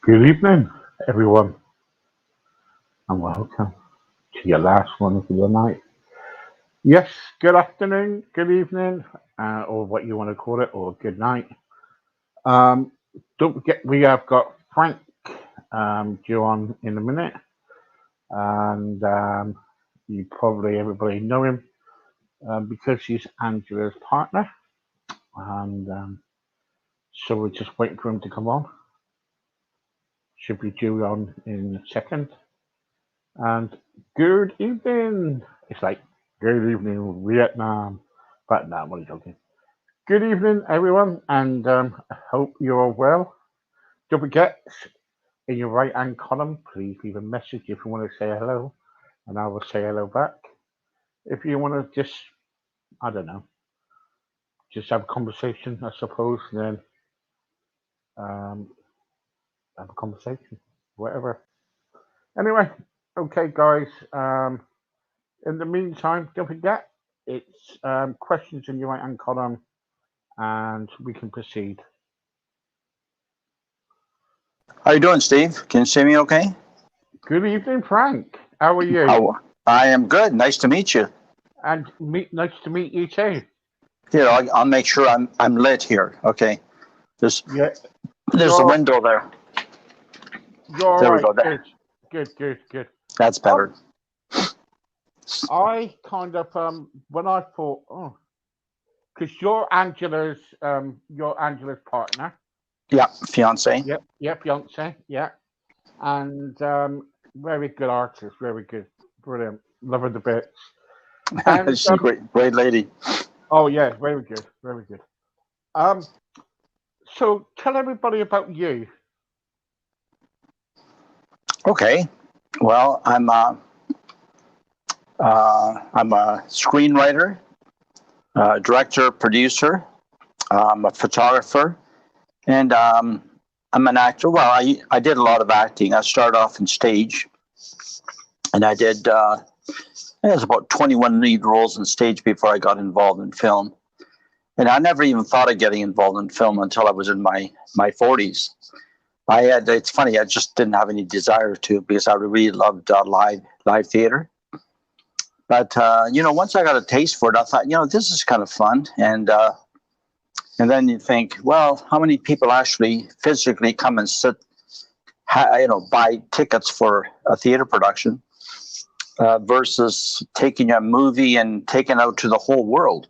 Good evening, everyone, and welcome to your last one for the night. Yes, good afternoon, good evening, or what you want to call it, or good night. Um, don't forget, we have got Frank due on in a minute, and you probably everybody know him because he's Angela's partner, and so we're just waiting for him to come on. Should be due on in a second. And good evening. It's like good evening, Vietnam. But no, I'm only joking. Good evening, everyone, and I hope you're all well. Don't forget, in your right hand column, please leave a message if you want to say hello, and I will say hello back. If you want to just, I don't know, just have a conversation, I suppose, then um, have a conversation, whatever. Anyway, okay, guys. In the meantime, don't forget, it's questions in your right hand column and we can proceed. How you doing, Steve? Can you see me okay? Good evening, Frank. How are you? How I am good. Nice to meet you. And nice to meet you too. Here, I'll make sure I'm lit here. Okay. There's Yeah, there's a you're window there. you're all There we right. go. Good, good, good, good. That's Um, better. I kind of when I thought, oh, because you're Angela's partner. Yeah, fiance. Yep, yep, fiance. Yeah, and very good artist, very good, brilliant, love her to bits. And She's a great lady. oh yeah, very good, very good. Um, so tell everybody about you. Okay. Well, I'm a screenwriter, director, producer. I'm a photographer, and I'm an actor. Well, I did a lot of acting. I started off in stage, and I did. I was about 21 lead roles on stage before I got involved in film. And I never even thought of getting involved in film until I was in my 40s. It's funny, I just didn't have any desire to because I really loved live theater. But, once I got a taste for it, I thought, this is kind of fun. And then you think, well, how many people actually physically come and buy tickets for a theater production versus taking a movie and taking it out to the whole world?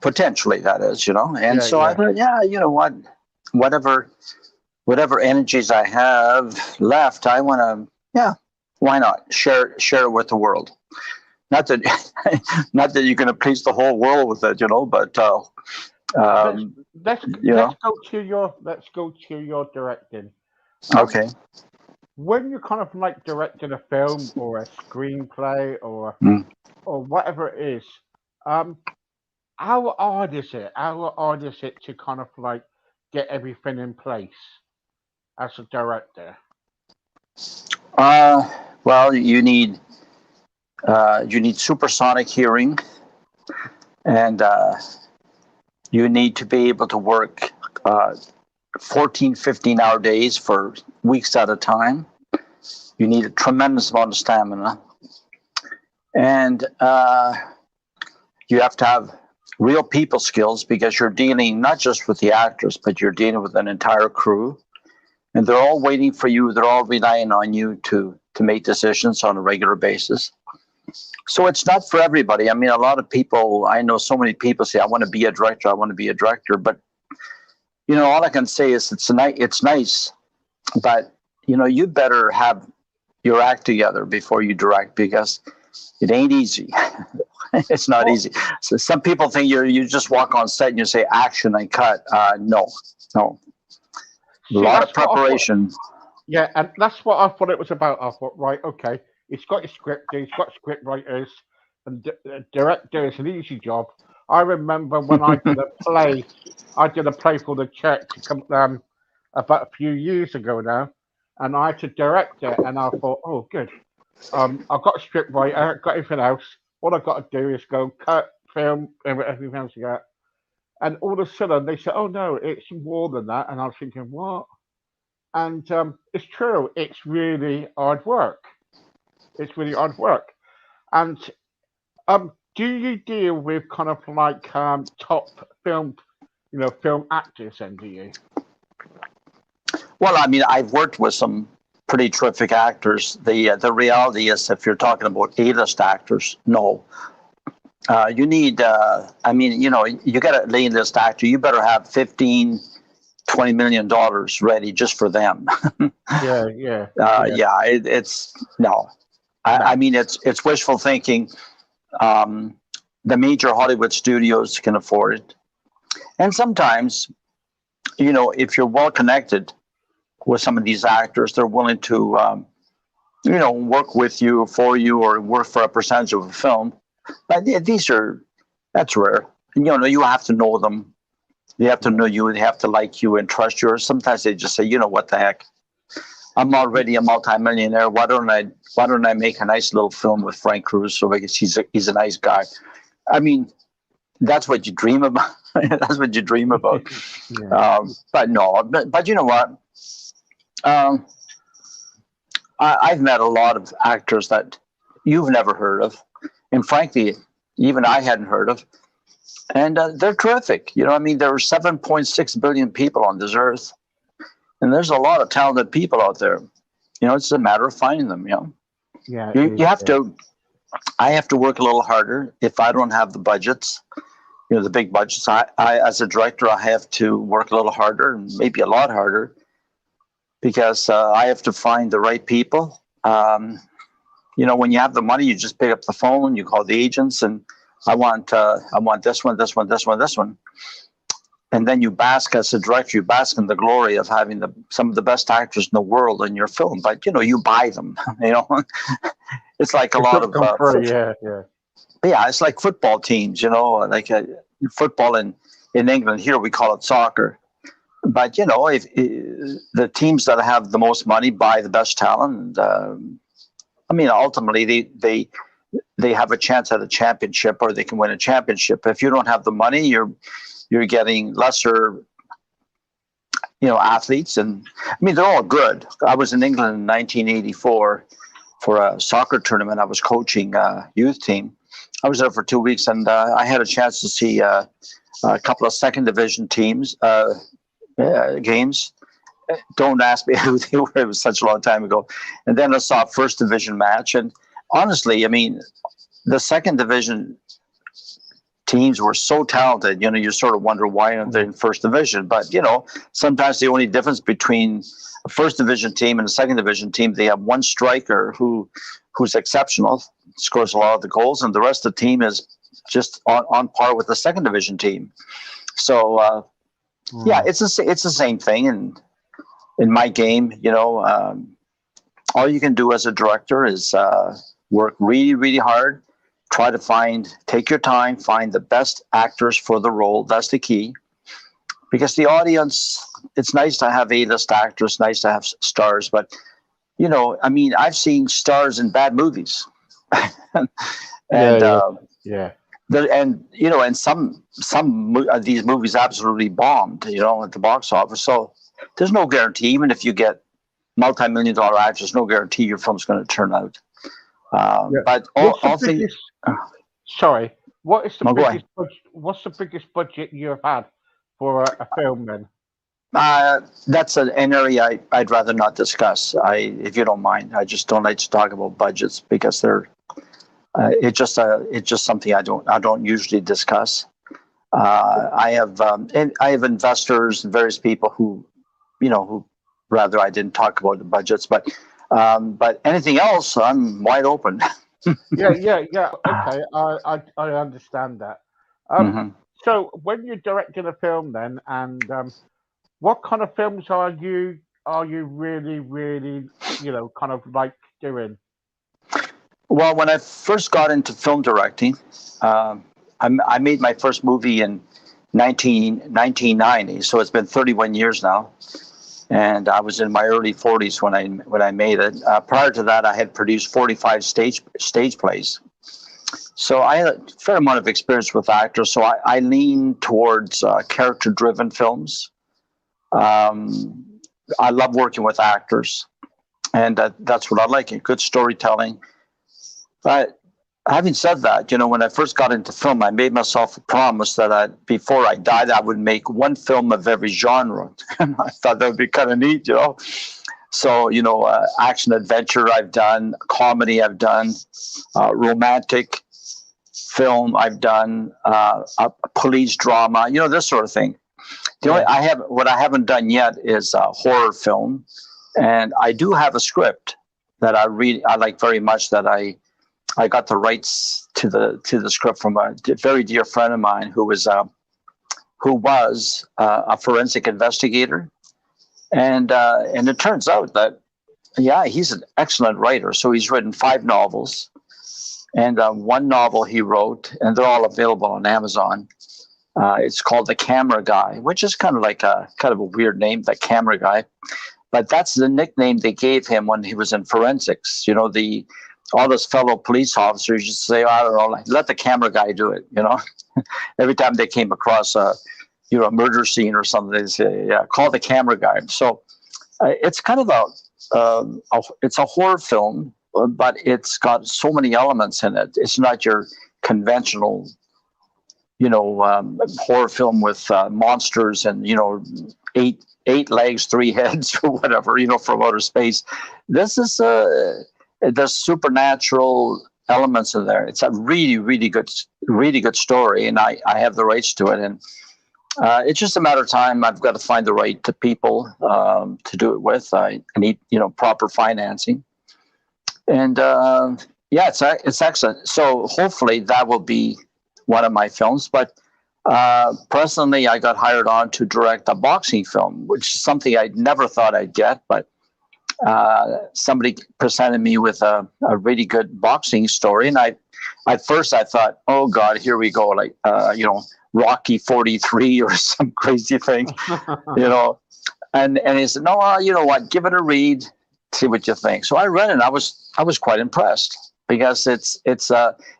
Potentially, that is, And Yeah, so I yeah. thought, yeah, you know what, whatever energies I have left, I want to, yeah, why not share it with the world? Not that, not that you're going to please the whole world with it, but Let's um, let's you know, let's go to your directing. Um, okay. when you're kind of like directing a film or a screenplay Mm. or whatever it is, um, how hard is it? How hard is it to kind of like get everything in place as a director? Uh, well, you need supersonic hearing, and you need to be able to work 14, 15-hour days for weeks at a time. You need a tremendous amount of stamina. And you have to have real people skills because you're dealing not just with the actors, but you're dealing with an entire crew. And they're all waiting for you. They're all relying on you to make decisions on a regular basis. So it's not for everybody. I mean, a lot of people, I know so many people say, I want to be a director, I want to be a director. But, all I can say is it's nice, but, you better have your act together before you direct because it ain't easy. It's not Well, easy. So some people think you just walk on set and you say action and cut. No. A see, lot that's of what I thought. preparation. Yeah, and that's what I thought it was about. I thought, right, okay, it's got a script, it's got script writers, and director is an easy job. I remember when I did a play for the church about a few years ago now, and I had to direct it, and I thought, oh, good. I've got a script writer, I've got everything else. All I've got to do is go cut, film, and everything else like that. And all of a sudden they said, oh no, it's more than that. And I was thinking, what? and it's true. It's really hard work. It's really hard work. And do you deal with kind of like top film, film actors? And do you? Well, I mean, I've worked with some pretty terrific actors. The reality is, if you're talking about A-list actors, no. You need, I mean, you got an A-list actor, you better have 15, $20 million ready just for them. Yeah, yeah, yeah, it's no. I mean, it's wishful thinking. The major Hollywood studios can afford it. And sometimes, if you're well connected with some of these actors, they're willing to, work with you, for you, or work for a percentage of a film. But that's rare. You have to know them. They have to know you. They have to like you and trust you. Or sometimes they just say, what the heck? I'm already a multimillionaire. Why don't I make a nice little film with Frank Caruso because he's a nice guy. I mean, that's what you dream about. That's what you dream about. yeah. But no, but you know what? I've met a lot of actors that you've never heard of, and frankly, even I hadn't heard of, and they're terrific. I mean, there are 7.6 billion people on this earth, and there's a lot of talented people out there. It's a matter of finding them. Yeah, you have to. I have to work a little harder if I don't have the budgets. The big budgets. I as a director, I have to work a little harder, and maybe a lot harder, because I have to find the right people. When you have the money, you just pick up the phone, you call the agents, and I want this one, this one, this one, this one. And then you bask as a director, you bask in the glory of having some of the best actors in the world in your film. But, you buy them, It's like a lot of... yeah. Yeah, it's like football teams, like football in England. Here we call it soccer. But, if the teams that have the most money buy the best talent, I mean, ultimately they have a chance at a championship, or they can win a championship. If you don't have the money, you're getting lesser, athletes. And I mean, they're all good. I was in England in 1984 for a soccer tournament. I was coaching a youth team. I was there for 2 weeks, and I had a chance to see a couple of second division teams games. Don't ask me who they were. It was such a long time ago. And then I saw a first division match. And honestly, I mean, the second division teams were so talented, you sort of wonder why aren't they in first division. But, sometimes the only difference between a first division team and a second division team, they have one striker who's exceptional, scores a lot of the goals, and the rest of the team is just on par with the second division team. So, yeah, it's the same thing. And in my game, all you can do as a director is work really, really hard. Try to take your time, find the best actors for the role. That's the key. Because the audience, it's nice to have A-list actors, nice to have stars, but, I mean, I've seen stars in bad movies. and and some of these movies absolutely bombed, at the box office. So there's no guarantee, even if you get multi-million-dollar actors, no guarantee your film's going to turn out. But sorry, what's the biggest budget you've had for a film then? That's an area I'd rather not discuss. If you don't mind, I just don't like to talk about budgets because they're it's just something I don't usually discuss. I have investors and various people who rather I didn't talk about the budgets, but anything else, I'm wide open. Yeah. Okay, I understand that. So when you're directing a film, then, and what kind of films are you really, really, kind of like doing? Well, when I first got into film directing, I made my first movie in 1990, so it's been 31 years now. And I was in my early 40s when I made it. Prior to that, I had produced 45 stage plays. So I had a fair amount of experience with actors. So I lean towards character-driven films. I love working with actors, and that's what I like. Good storytelling. But having said that, when I first got into film, I made myself a promise that before I died, I would make one film of every genre. And I thought that would be kind of neat, So, action adventure I've done, comedy I've done, romantic film I've done, a police drama, this sort of thing. What I haven't done yet is a horror film, and I do have a script that I like very much. That I got the rights to the script from a very dear friend of mine who was a forensic investigator, and it turns out that he's an excellent writer. So he's written 5 novels, and one novel he wrote, and they're all available on Amazon. It's called The Camera Guy, which is kind of a weird name, The Camera Guy, but that's the nickname they gave him when he was in forensics. All those fellow police officers used to say, I don't know, let the camera guy do it. Every time they came across a murder scene or something, they say, call the camera guy. So it's kind of it's a horror film, but it's got so many elements in it. It's not your conventional, horror film with monsters and, 8 legs, 3 heads or whatever, from outer space. This is there's supernatural elements in there. It's a really, really good story, and I have the rights to it. And it's just a matter of time. I've got to find the right people to do it with. I need, proper financing. And it's excellent. So hopefully that will be one of my films. But presently, I got hired on to direct a boxing film, which is something I never thought I'd get, but somebody presented me with a really good boxing story, and at first I thought, oh God, here we go, like Rocky 43 or some crazy thing, and he said, no, you know what, give it a read, see what you think. So I read it, and I was quite impressed, because it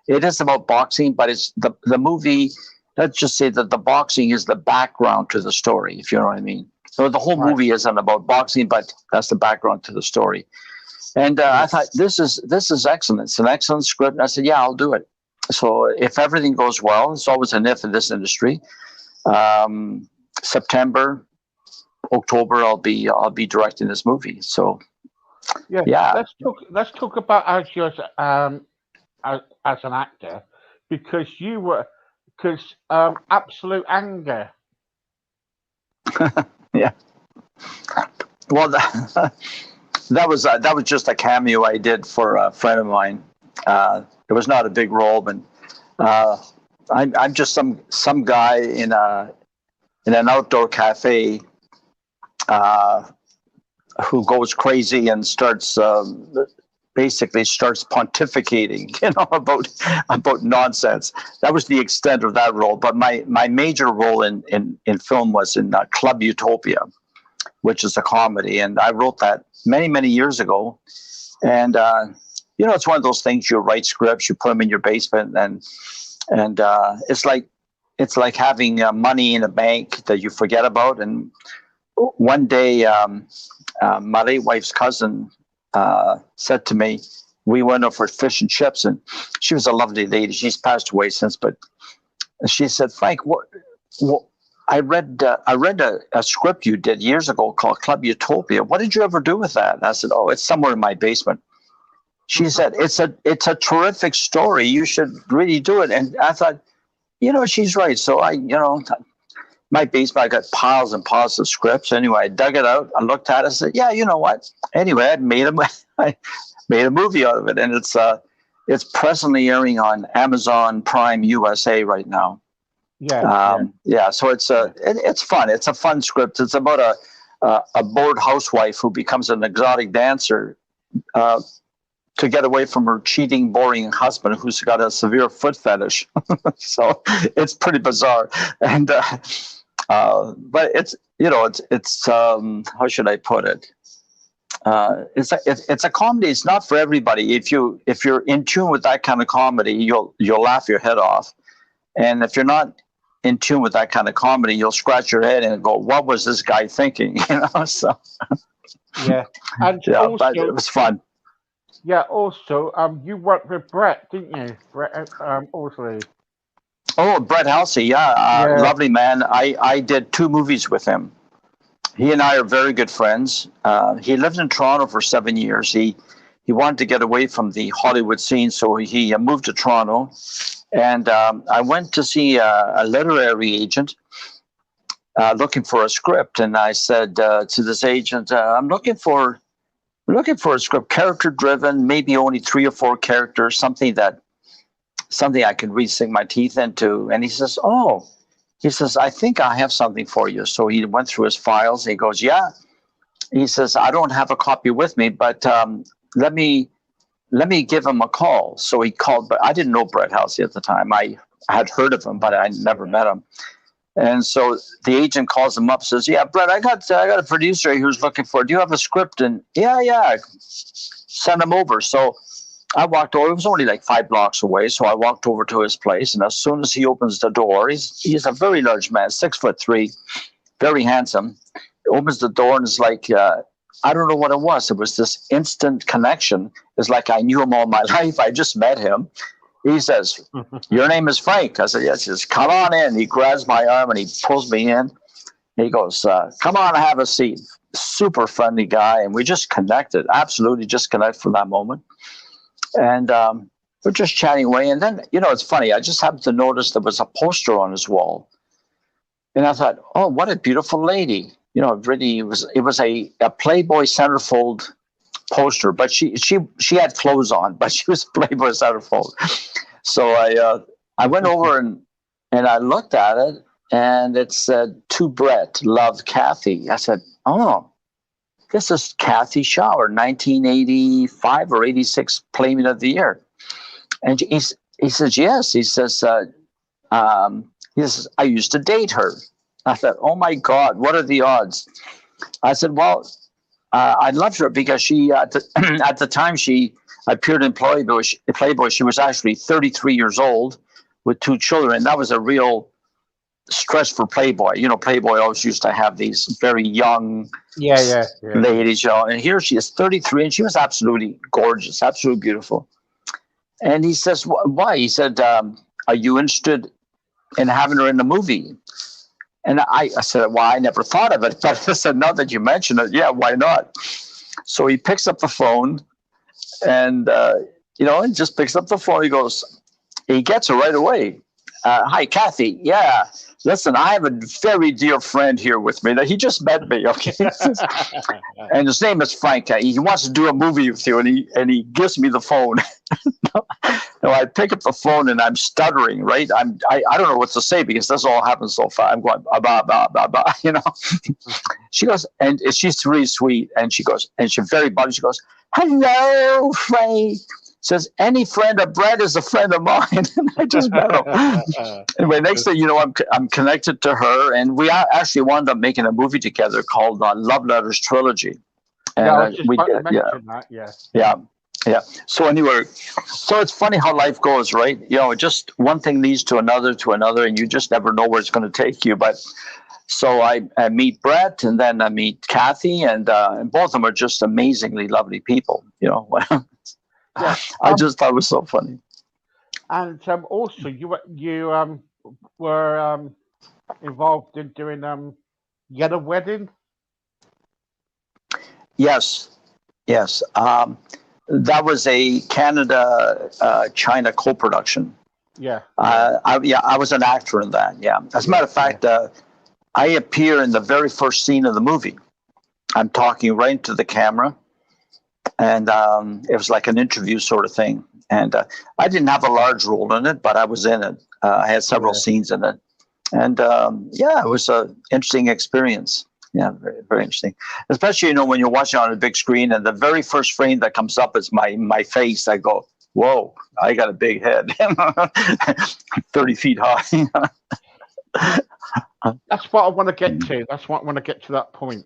is about boxing, but it's the movie. Let's just say that the boxing is the background to the story, if you know what I mean. So the whole movie isn't about boxing, but that's the background to the story. And I thought, this is excellent. It's an excellent script. And I said, I'll do it. So if everything goes well, it's always an if in this industry. September, October, I'll be directing this movie. So Let's talk about as an actor, because Absolute Anger. Yeah. Well, that was just a cameo I did for a friend of mine. It was not a big role, but I'm just some guy in an outdoor cafe who goes crazy and starts pontificating, about nonsense. That was the extent of that role. But my major role in film was in Club Utopia, which is a comedy, and I wrote that many years ago. And it's one of those things, you write scripts, you put them in your basement, and it's like having money in a bank that you forget about. And one day, my late wife's cousin said to me, we went over for fish and chips, and she was a lovely lady. She's passed away since, but she said, Frank, what I read a script you did years ago called Club Utopia. What did you ever do with that? And I said, oh, it's somewhere in my basement. She said, it's a terrific story. You should really do it. And I thought, she's right. So my basement, I got piles and piles of scripts. Anyway, I dug it out. I looked at it and said, yeah, you know what? Anyway, I made a movie out of it. And it's presently airing on Amazon Prime USA right now. So it's fun. It's a fun script. It's about a bored housewife who becomes an exotic dancer to get away from her cheating, boring husband who's got a severe foot fetish. So it's pretty bizarre. And but it's how should I put it? It's a comedy. It's not for everybody. If you're in tune with that kind of comedy, you'll laugh your head off. And if you're not in tune with that kind of comedy, you'll scratch your head and go, "What was this guy thinking?" So Yeah, and yeah, but it also, was fun. you worked with Brett, didn't you? Brett, also. Oh, Brett Halsey, yeah, Yeah, lovely man. I did 2 movies with him. He and I are very good friends. He lived in Toronto for 7 years. He wanted to get away from the Hollywood scene, so he moved to Toronto. And I went to see a literary agent looking for a script, and I said to this agent, "I'm looking for a script, character driven, maybe only 3 or 4 characters, something I can really sink my teeth into." And he says, "Oh." He says, "I think I have something for you." So he went through his files. And he goes, "Yeah." He says, "I don't have a copy with me, but let me give him a call." So he called, but I didn't know Brett Halsey at the time. I had heard of him, but I never met him. And so the agent calls him up, says, "Yeah, Brett, I got a producer who's looking for. Do you have a script?" And yeah, send him over. So I walked over. It was only like 5 blocks away. So I walked over to his place, and as soon as he opens the door, he's a very large man, 6'3", very handsome. Opens the door and it's like I don't know what it was. It was this instant connection. It's like I knew him all my life. I just met him. He says, "Your name is Frank." I said, "Yes." He says, "Come on in." He grabs my arm and he pulls me in. He goes, "Come on, have a seat." Super friendly guy, and we just connected. Absolutely, just connected from that moment. And we're just chatting away. And then, it's funny. I just happened to notice there was a poster on his wall. And I thought, "Oh, what a beautiful lady." Really, it was a Playboy centerfold poster, but she had clothes on, but she was Playboy centerfold. So I went over and I looked at it, and it said, "To Brett, love, Kathy." I said, "Oh, this is Kathy Shower, 1985 or 86 Playmate of the Year." And he says, "Yes." He says, "I used to date her." I thought, "Oh my God, what are the odds?" I said, "Well, I loved her because she at the time she appeared in Playboy. She was actually 33 years old with 2 children. That was a real stress for Playboy. Playboy always used to have these very young yeah. ladies, and here she is, 33, and she was absolutely gorgeous, absolutely beautiful." And he says, "Why?" He said, "Are you interested in having her in the movie?" And I said, "Well, I never thought of it." But I said, "Now that you mention it, yeah, why not?" So he picks up the phone and, he just picks up the phone. He gets her right away. "Hi, Kathy. Yeah. Listen, I have a very dear friend here with me that he just met me. Okay." And his name is Frank. He wants to do a movie with you. And he gives me the phone. No, I pick up the phone and I'm stuttering, right? I don't know what to say because this all happens so fast. I'm going, blah, blah, blah, blah. She goes, and she's really sweet. And she goes, and she's very bubbly. She goes, "Hello, Frank." Says, "Any friend of Brett is a friend of mine." And I just met him. Anyway, next thing you know, I'm connected to her. And we actually wound up making a movie together called Love Letters Trilogy. And Yeah, I was just we about to did, yeah. mention that. Yeah. Yeah. Yeah. So anyway, so it's funny how life goes, right? Just one thing leads to another, and you just never know where it's going to take you. But so I meet Brett, and then I meet Kathy, and both of them are just amazingly lovely people. Yeah. I just thought it was so funny. And also you were involved in doing Yellow Wedding. Yes. Yes. That was a Canada China co-production. Yeah. I was an actor in that. Yeah. As a matter of fact, I appear in the very first scene of the movie. I'm talking right into the camera, and it was like an interview sort of thing. And I didn't have a large role in it, but I was in it. I had several scenes in it, and it was an interesting experience. Yeah, very, very interesting. Especially when you're watching on a big screen, and the very first frame that comes up is my face. I go, "Whoa, I got a big head, 30 feet high." That's what I want to get to. That's what I want to get to that point.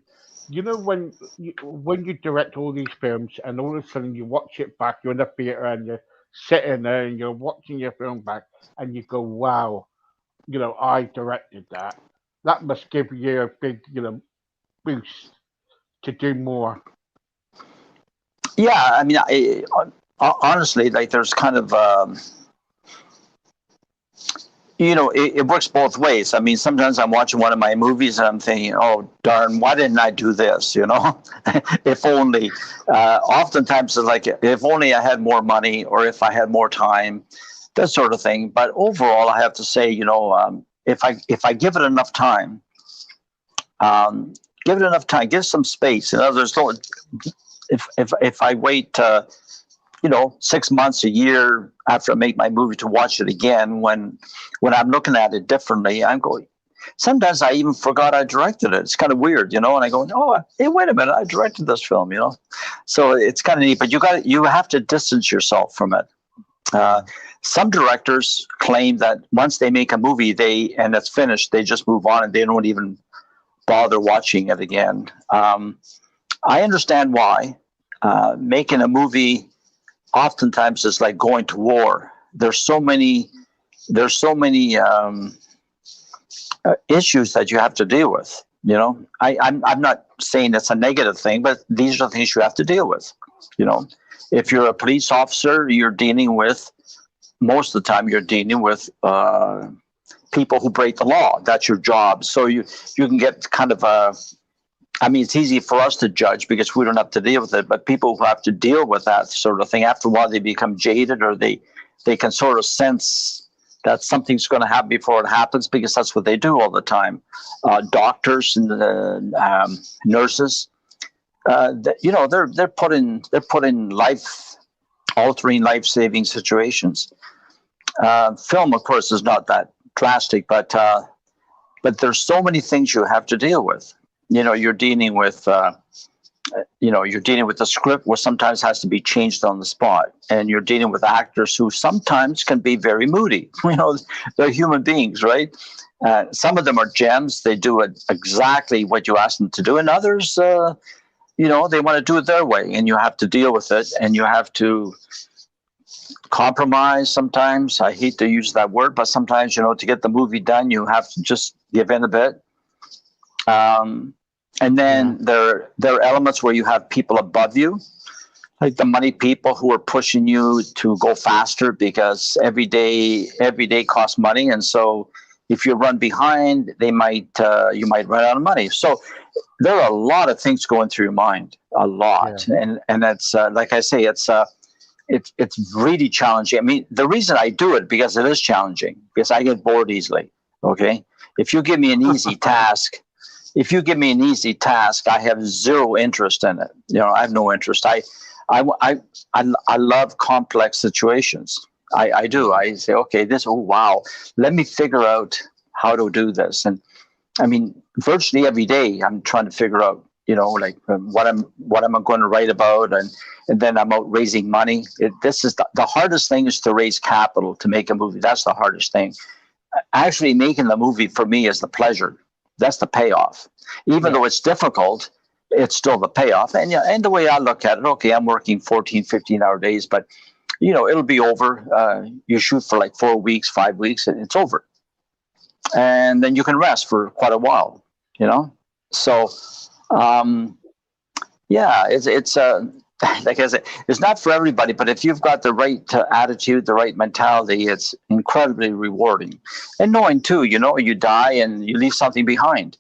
When you direct all these films, and all of a sudden you watch it back, you're in the theater and you're sitting there and you're watching your film back, and you go, "Wow, I directed that. That must give you a big, boost to do more. Yeah, I mean, honestly, like there's kind of it works both ways. I mean, sometimes I'm watching one of my movies and I'm thinking, oh, darn, why didn't I do this? If only. Oftentimes it's like, if only I had more money or if I had more time, that sort of thing. But overall, I have to say, if I give it enough time, give some space. In other words, if I wait 6 months, a year after I make my movie to watch it again, when I'm looking at it differently, I'm going, sometimes I even forgot I directed it. It's kind of weird, and I go, oh, hey, wait a minute, I directed this film, So it's kind of neat, but you have to distance yourself from it. Some directors claim that once they make a movie, and it's finished, they just move on and they don't even bother watching it again. I understand why. Making a movie oftentimes is like going to war. There's so many issues that you have to deal with. I'm not saying it's a negative thing, but these are the things you have to deal with. If you're a police officer, most of the time you're dealing with people who break the law. That's your job. So you can get kind of it's easy for us to judge because we don't have to deal with it, but people who have to deal with that sort of thing, after a while they become jaded, or they can sort of sense that something's going to happen before it happens, because that's what they do all the time. Doctors and nurses, they're put in life-altering, life-saving situations. Film, of course, is not that drastic, but there's so many things you have to deal with. You're dealing with the script, where sometimes has to be changed on the spot, and you're dealing with actors who sometimes can be very moody. They're human beings, right? Some of them are gems. They do it exactly what you ask them to do, and others, they want to do it their way, and you have to deal with it, and you have to compromise sometimes. I hate to use that word, but sometimes, to get the movie done, you have to just give in a bit. And then there are elements where you have people above you, like the money people, who are pushing you to go faster, because every day costs money. And so if you run behind, you might run out of money. So there are a lot of things going through your mind, a lot. Yeah. And that's, like I say, it's really challenging. I mean, the reason I do it, because it is challenging, because I get bored easily. Okay. If you give me an easy task, I have zero interest in it. I have no interest. I love complex situations. I do. I say, okay, wow, let me figure out how to do this. And I mean, virtually every day I'm trying to figure out, what am I going to write about, and then I'm out raising money. This is the hardest thing, is to raise capital to make a movie. That's the hardest thing. Actually, making the movie for me is the pleasure. That's the payoff. Even though it's difficult, it's still the payoff. And the way I look at it, okay, I'm working 14, 15-hour days, but it'll be over. You shoot for like 4 weeks, 5 weeks, and it's over. And then you can rest for quite a while, So, it's like I said, it's not for everybody, but if you've got the right attitude, the right mentality, it's incredibly rewarding. And knowing too, you die and you leave something behind.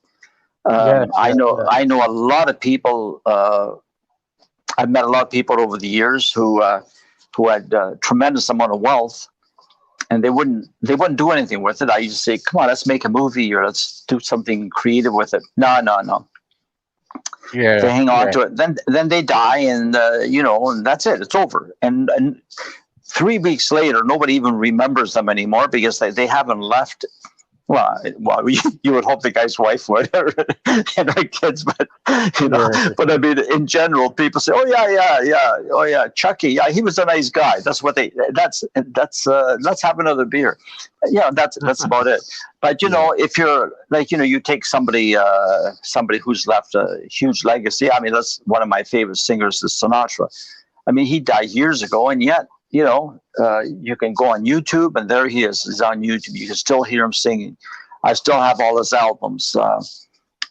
I know a lot of people. I've met a lot of people over the years who had tremendous amount of wealth, and they wouldn't do anything with it. I used to say, "Come on, let's make a movie, or let's do something creative with it." No. Yeah, they hang on to it. Then they die, and and that's it. It's over. And 3 weeks later, nobody even remembers them anymore, because they haven't left. Well, you would hope the guy's wife would, and our kids, but But I mean, in general, people say, "Oh yeah, Chucky, yeah, he was a nice guy." That's what That's let's have another beer. Yeah, that's about it. But if you're like, you take somebody who's left a huge legacy. I mean, that's one of my favorite singers, is Sinatra. I mean, he died years ago, and yet you can go on YouTube, and there he is. He's on YouTube. You can still hear him singing. I still have all his albums.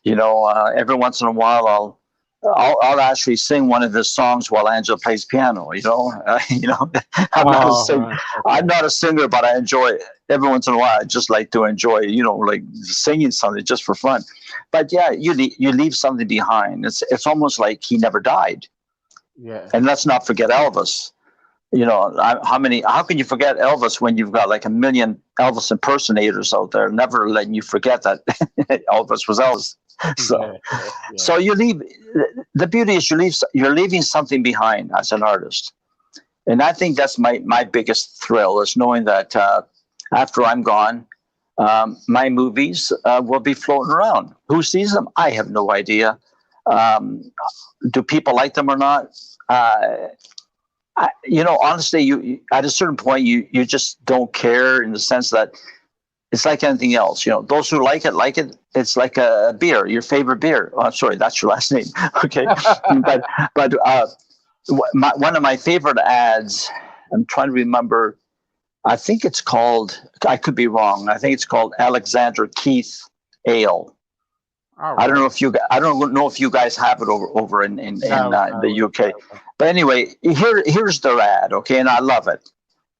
Every once in a while, I'll actually sing one of his songs while Angela plays piano. I'm not a singer. Right. Okay. I'm not a singer, but I enjoy it. Every once in a while. I just like to enjoy, like singing something just for fun. But yeah, you leave something behind. It's almost like he never died. Yeah. And let's not forget Elvis. How can you forget Elvis when you've got like a million Elvis impersonators out there, never letting you forget that Elvis was Elvis. So you leave. The beauty is you're leaving something behind as an artist, and I think that's my biggest thrill is knowing that after I'm gone, my movies will be floating around. Who sees them? I have no idea. Do people like them or not? Honestly, you at a certain point, you just don't care in the sense that it's like anything else. Those who like it. It's like a beer, your favorite beer. Oh, I'm sorry, that's your last name. Okay, but one of my favorite ads. I'm trying to remember. I think it's called. I could be wrong. I think it's called Alexander Keith Ale. Right. I don't know if you guys have it over in the UK. But anyway, here's their ad, okay, and I love it.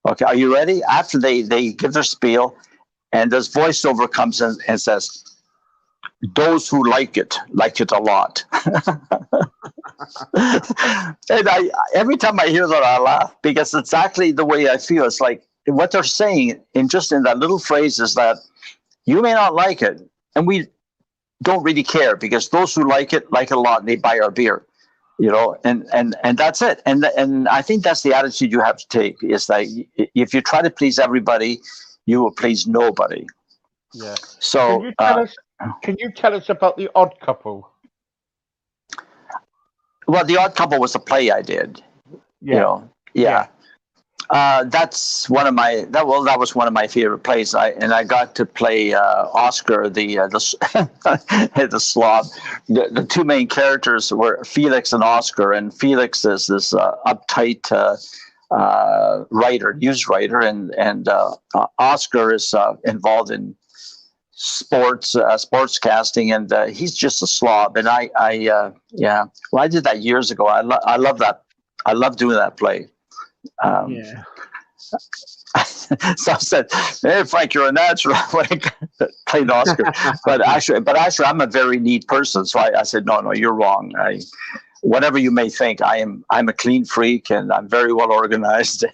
Okay, are you ready? After they give their spiel, and this voiceover comes in and says, "Those who like it a lot." And every time I hear that, I laugh because it's exactly the way I feel. It's like what they're saying in that little phrase is that you may not like it, and we don't really care because those who like it a lot, and they buy our beer. And that's it. And I think that's the attitude you have to take is that if you try to please everybody, you will please nobody. Yeah. So can you tell us about The Odd Couple? Well, The Odd Couple was a play I did. Yeah. That's one of my that was one of my favorite plays. I got to play Oscar, the the slob. The two main characters were Felix and Oscar, and Felix is this uptight news writer, and Oscar is involved in sports casting, and he's just a slob. And I did that years ago. I love that. I love doing that play. So I said, "Hey, Frank, you're a natural." When I played Oscar, but actually, I'm a very neat person. So I said, "No, you're wrong. Whatever you may think, I'm a clean freak, and I'm very well organized."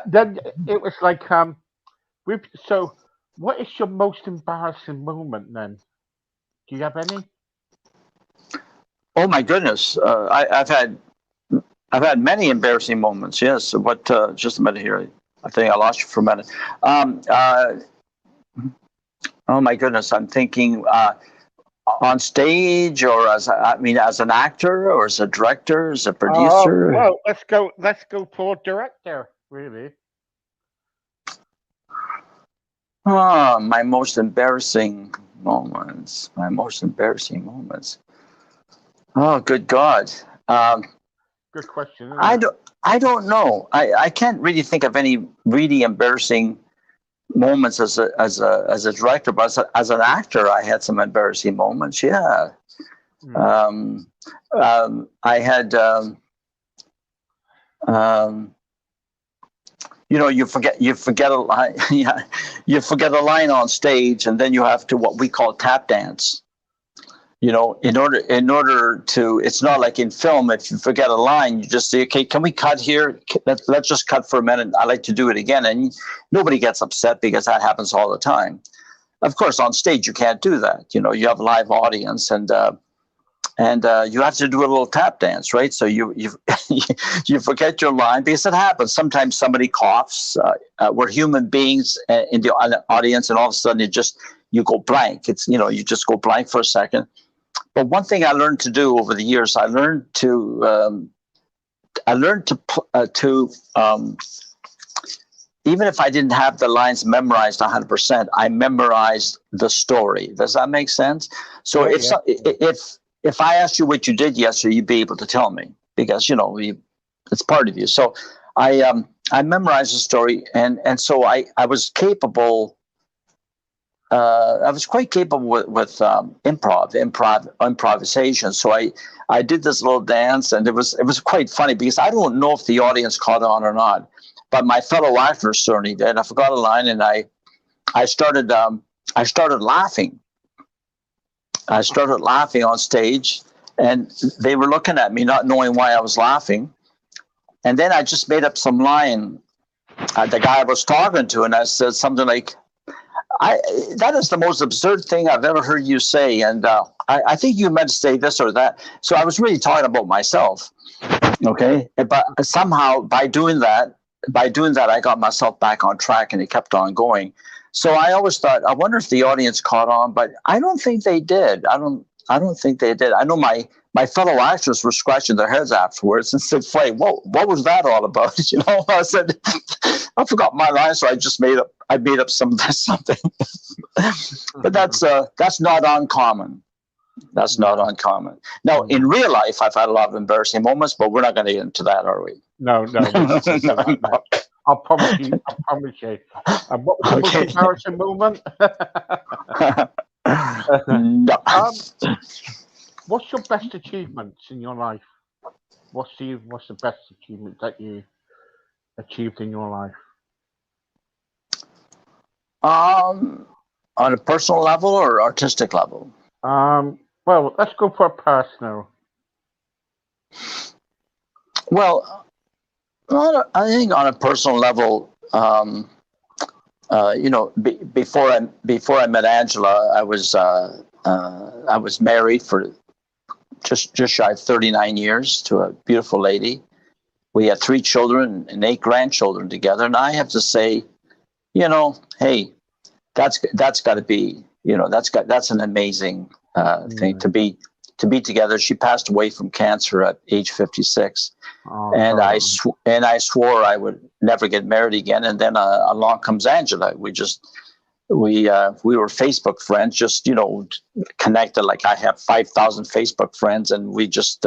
Then it was like, so what is your most embarrassing moment then? Do you have any? Oh my goodness, I've had many embarrassing moments. Yes, but just a minute here. I think I lost you for a minute. Oh my goodness, I'm thinking on stage, or as an actor, or as a director, as a producer. Well, let's go for director. Really. My most embarrassing moments. Oh, good God. Good question. I don't know. I can't really think of any really embarrassing moments as a director, but as an actor, I had some embarrassing moments. Yeah. I had. You forget a line. Yeah, you forget a line on stage, and then you have to what we call tap dance. In order to, it's not like in film. If you forget a line, you just say, "Okay, can we cut here? Let's just cut for a minute. I like to do it again." And nobody gets upset because that happens all the time. Of course, on stage you can't do that. You have a live audience, and you have to do a little tap dance, right? So you you forget your line because it happens. Sometimes somebody coughs. We're human beings in the audience, and all of a sudden you go blank. It's you just go blank for a second. But one thing I learned to do over the years, I learned to even if I didn't have the lines memorized 100%, I memorized the story. Does that make sense? So if I asked you what you did yesterday, you'd be able to tell me because It's part of you. So I memorized the story, and so I was capable. I was quite capable with improvisation. So I did this little dance, and it was quite funny because I don't know if the audience caught on or not, but my fellow actors certainly did. I forgot a line, and I started laughing. I started laughing on stage, and they were looking at me, not knowing why I was laughing. And then I just made up some line. The guy I was talking to, and I said something like, that is the most absurd thing I've ever heard you say. And I think you meant to say this or that. So I was really talking about myself. Okay. But somehow by doing that, I got myself back on track, and it kept on going. So I always thought, I wonder if the audience caught on, but I don't think they did. I don't think they did. I know my fellow actors were scratching their heads afterwards and said, "Flay, what was that all about?" You know, I said, I forgot my line, so I just made up something. But that's not uncommon. That's not uncommon. Now, in real life, I've had a lot of embarrassing moments, but we're not going to get into that, are we? No. I promise you. What was the most embarrassing moment? No. What's your best achievements in your life? What's the best achievement that you achieved in your life? On a personal level or artistic level? Well, let's go for a personal. Well, I think on a personal level, before I met Angela, I was married for just shy of 39 years to a beautiful lady. We had 3 children and 8 grandchildren together, and I have to say, hey, that's got to be, that's an amazing thing to be together. She passed away from cancer at age 56. And I swore I would never get married again. And then along comes Angela. We were Facebook friends, just, connected. Like I have 5,000 Facebook friends, and we just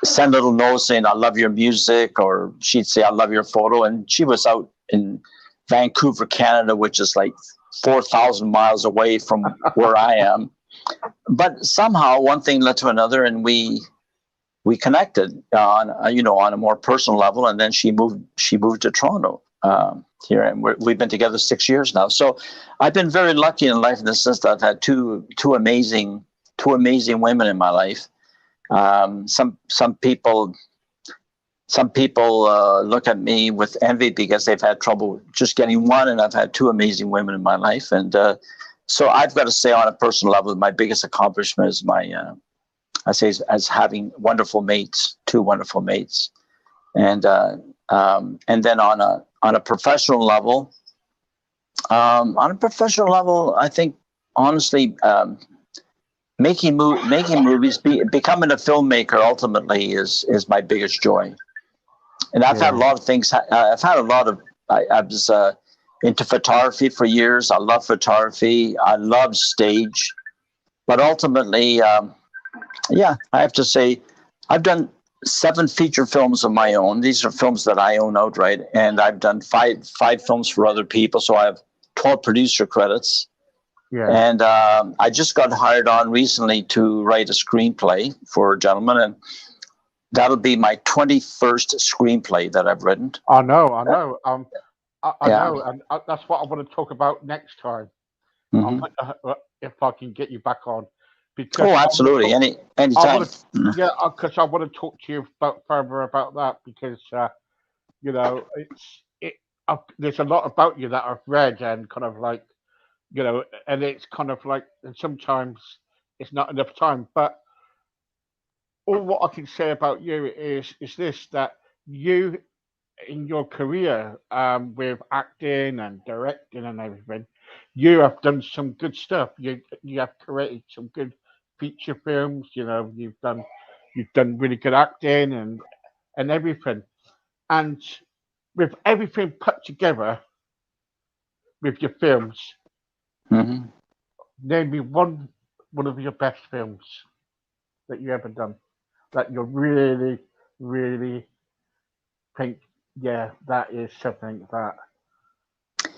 send little notes saying, "I love your music," or she'd say, "I love your photo." And she was out in Vancouver, Canada, which is like 4,000 miles away from where I am. But somehow one thing led to another, and we connected on a more personal level. And then she moved to Toronto here, and we've been together 6 years now. So I've been very lucky in life in the sense that I've had two amazing women in my life. Some people look at me with envy because they've had trouble just getting one, and I've had 2 amazing women in my life. And so I've got to say, on a personal level, my biggest accomplishment is I say as having wonderful mates, 2 wonderful mates. And then on a professional level, I think honestly, making movies, becoming a filmmaker ultimately is my biggest joy. And I've had a lot of things. I was into photography for years. I love photography. I love stage, but ultimately, I have to say, I've done 7 feature films of my own. These are films that I own outright, and I've done five films for other people. So I have 12 producer credits. Yeah. And I just got hired on recently to write a screenplay for a gentleman, and that'll be my 21st screenplay that I've written. I know. I know, and that's what I want to talk about next time. Mm-hmm. If I can get you back on. Because absolutely, anytime. Because I want to talk to you further about that, because there's a lot about you that I've read, and kind of like, and it's kind of like, and sometimes it's not enough time. But all what I can say about you is this, that you, in your career, with acting and directing and everything, you have done some good stuff. You have created some good feature films. You've done really good acting and everything. And with everything put together with your films, mm-hmm. Name me one of your best films that you ever done, that you're really, really think, yeah, that is something that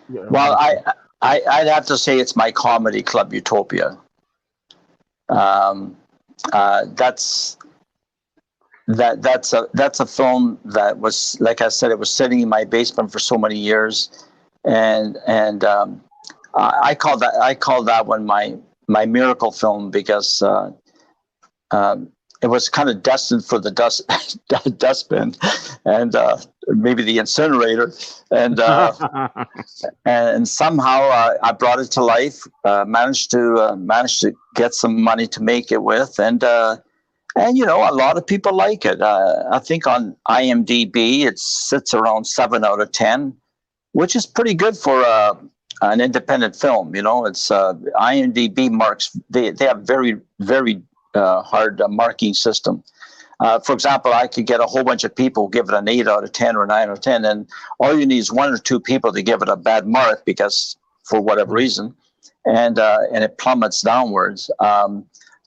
Well, makes I'd have to say it's my comedy club Utopia. Um, that's that's a film that was, like I said, it was sitting in my basement for so many years, and I call that one my miracle film because um, it was kind of destined for the dustbin, and maybe the incinerator, and uh, and somehow I brought it to life. Managed to get some money to make it with, and a lot of people like it. I think on IMDb it sits around 7 out of 10, which is pretty good for an independent film. It's IMDb marks. They have very hard marking system. For example, I could get a whole bunch of people give it an 8 out of 10 or 9 out of 10, and all you need is one or two people to give it a bad mark because for whatever reason, and it plummets downwards.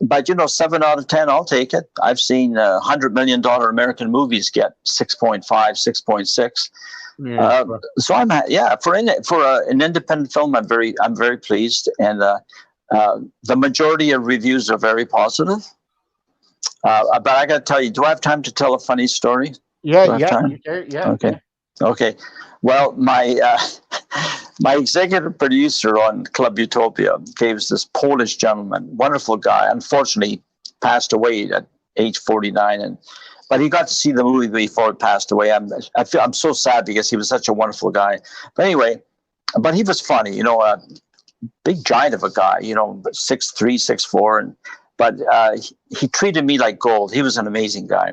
But 7 out of 10, I'll take it. I've seen $100 million American movies get 6.5, 6.6. yeah. So for an independent film, I'm very pleased, and the majority of reviews are very positive. But I got to tell you, do I have time to tell a funny story? Yeah, Do I have yeah, time? you do, yeah, Okay. yeah. Okay. Well, my my executive producer on Club Utopia gave us this Polish gentleman, wonderful guy. Unfortunately, passed away at age 49, but he got to see the movie before he passed away. I'm so sad because he was such a wonderful guy. But anyway, but he was funny, a big giant of a guy, 6'3", 6'4", but he treated me like gold. He was an amazing guy.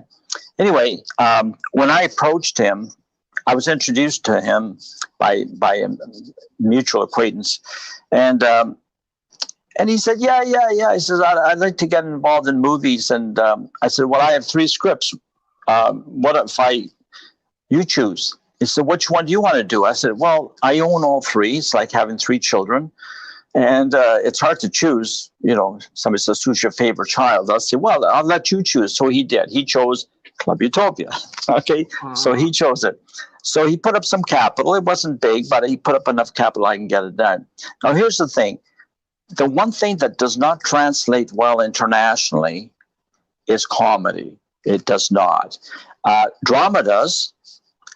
Anyway, when I approached him, I was introduced to him by a mutual acquaintance, and he said, yeah. He says, I'd like to get involved in movies, and I said, well, I have 3 scripts. What if you choose? He said, which one do you want to do? I said, well, I own all 3. It's like having 3 children. And it's hard to choose. Somebody says, who's your favorite child? I'll say, well, I'll let you choose. So he did. He chose Club Utopia. Okay. So he chose it. So he put up some capital. It wasn't big, but he put up enough capital I can get it done. Now, here's the thing. The one thing that does not translate well internationally is comedy. It does not. Drama does.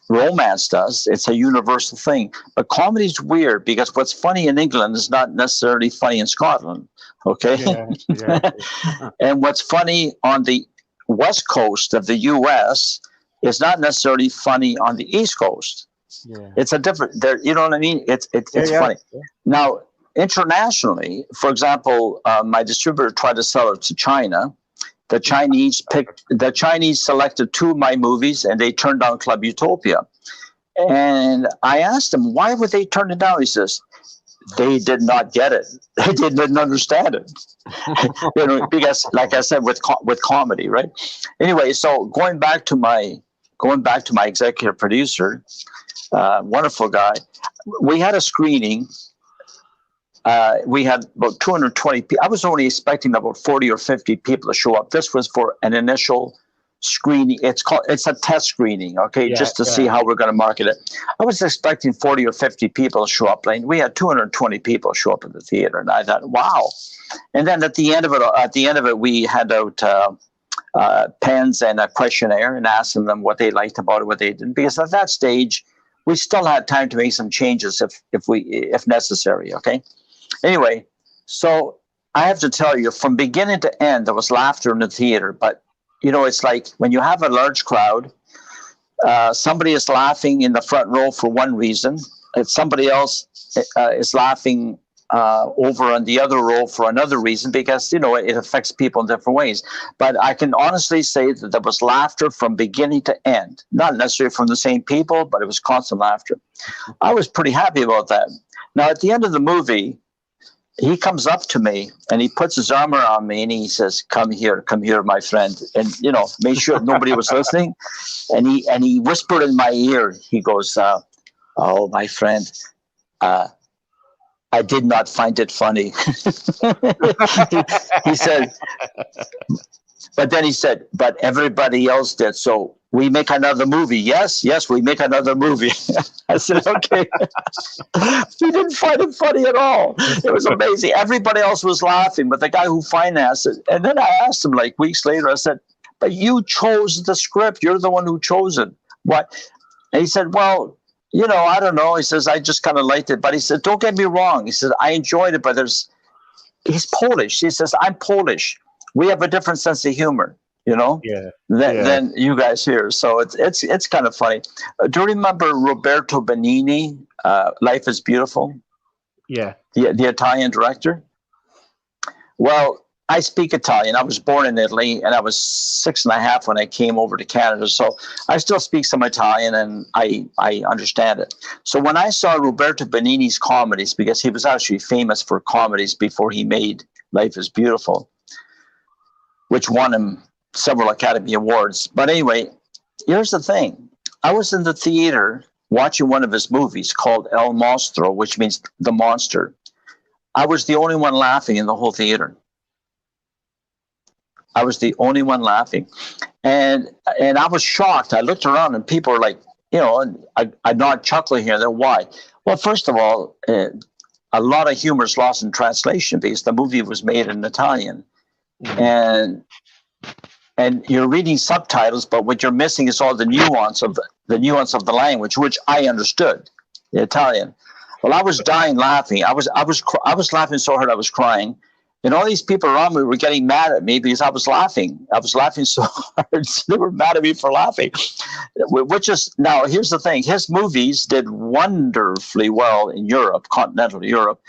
Romance does. It's a universal thing. But comedy is weird because what's funny in England is not necessarily funny in Scotland. Okay. Yeah. And what's funny on the West Coast of the U.S. is not necessarily funny on the East Coast. Yeah. It's a different. You know what I mean? It's funny. Yeah. Now, internationally, for example, my distributor tried to sell it to China. The Chinese selected 2 of my movies, and they turned down Club Utopia. And I asked him, why would they turn it down? He says, they did not get it. They didn't understand it. Because, like I said, with comedy, right? Anyway, so going back to my executive producer, wonderful guy. We had a screening. We had about 220 people. I was only expecting about 40 or 50 people to show up. This was for an initial screening. It's a test screening, okay, just to see how we're going to market it. I was expecting 40 or 50 people to show up. Like, we had 220 people show up at the theater, and I thought, wow. And then at the end of it, we had out pens and a questionnaire and asking them what they liked about it, what they didn't. Because at that stage, we still had time to make some changes if necessary. Okay. Anyway, so I have to tell you, from beginning to end, there was laughter in the theater. But, it's like when you have a large crowd, somebody is laughing in the front row for one reason. If somebody else is laughing over on the other row for another reason, because, it affects people in different ways. But I can honestly say that there was laughter from beginning to end. Not necessarily from the same people, but it was constant laughter. I was pretty happy about that. Now, at the end of the movie, he comes up to me and he puts his arm around me and he says, come here, my friend. And, made sure nobody was listening. And he whispered in my ear, he goes, oh, my friend, I did not find it funny. he said, but then he said, but everybody else did. So we make another movie. Yes, we make another movie. I said, okay. He didn't find it funny at all. It was amazing. Everybody else was laughing, but the guy who financed it. And then I asked him like weeks later, I said, but you chose the script. You're the one who chose it. What? And he said, well, I don't know. He says, I just kind of liked it. But he said, don't get me wrong. He said, I enjoyed it, but he's Polish. He says, I'm Polish. We have a different sense of humor, than you guys here. So it's kind of funny. Do you remember Roberto Benigni, Life is Beautiful? Yeah. The Italian director? Well, I speak Italian. I was born in Italy, and I was 6.5 when I came over to Canada. So I still speak some Italian, and I understand it. So when I saw Roberto Benigni's comedies, because he was actually famous for comedies before he made Life is Beautiful, which won him several Academy Awards. But anyway, here's the thing. I was in the theater watching one of his movies called El Mostro, which means the monster. I was the only one laughing in the whole theater. I was the only one laughing. And I was shocked. I looked around and people were like, I'm not chuckling here. Then why? Well, first of all, a lot of humor is lost in translation because the movie was made in Italian. And you're reading subtitles, but what you're missing is all the nuance of the language, which I understood, the Italian. Well, I was dying laughing. I was laughing so hard I was crying. And all these people around me were getting mad at me because I was laughing. I was laughing so hard. They were mad at me for laughing. Which is, now, here's the thing. His movies did wonderfully well in Europe, continental Europe,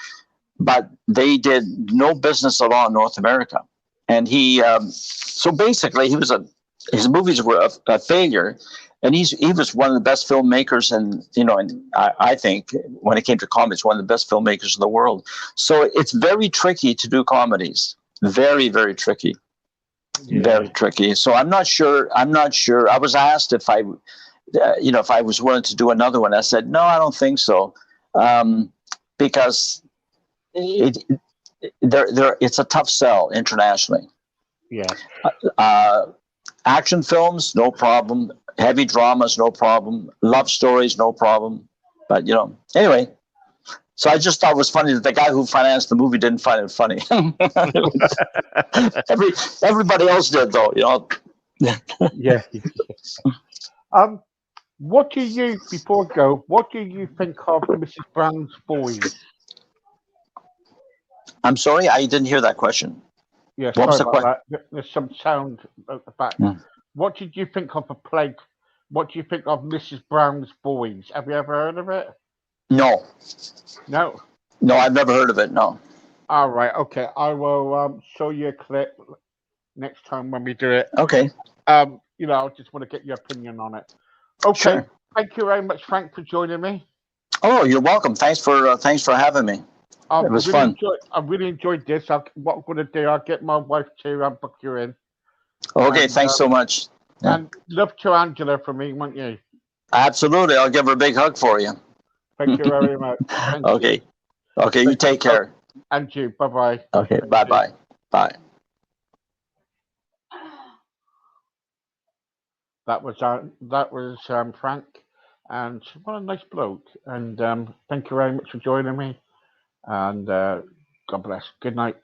but they did no business at all in North America. And so basically, his movies were a failure. And he was one of the best filmmakers, and I think when it came to comedies, one of the best filmmakers in the world. So it's very tricky to do comedies. Very, very tricky. Yeah. Very tricky. So I'm not sure. I was asked if I was willing to do another one. I said no, I don't think so, because it's a tough sell internationally. Yeah. Action films, no problem. Heavy dramas, no problem. Love stories, no problem. But, anyway. So I just thought it was funny that the guy who financed the movie didn't find it funny. Everybody else did, though, Yeah. Before I go, what do you think of Mrs. Brown's Boys? I'm sorry, I didn't hear that question. Yeah, sorry about that. There's some sound at the back. What did you think of the play? What do you think of Mrs. Brown's Boys? Have you ever heard of it? No. No? No, I've never heard of it, no. All right, okay. I will show you a clip next time when we do it. Okay. I just want to get your opinion on it. Okay. Sure. Thank you very much, Frank, for joining me. Oh, you're welcome. Thanks for having me. It was fun. I really enjoyed this. What I'm going to do, I'll get my wife to book you in. Okay, thanks so much. Yeah. And love to Angela from me, won't you? Absolutely. I'll give her a big hug for you. Thank you very much. Okay. You. Okay, you take care. And you. Bye-bye. Okay, bye-bye. Bye. That was Frank, and what a nice bloke. And thank you very much for joining me. And God bless. Good night.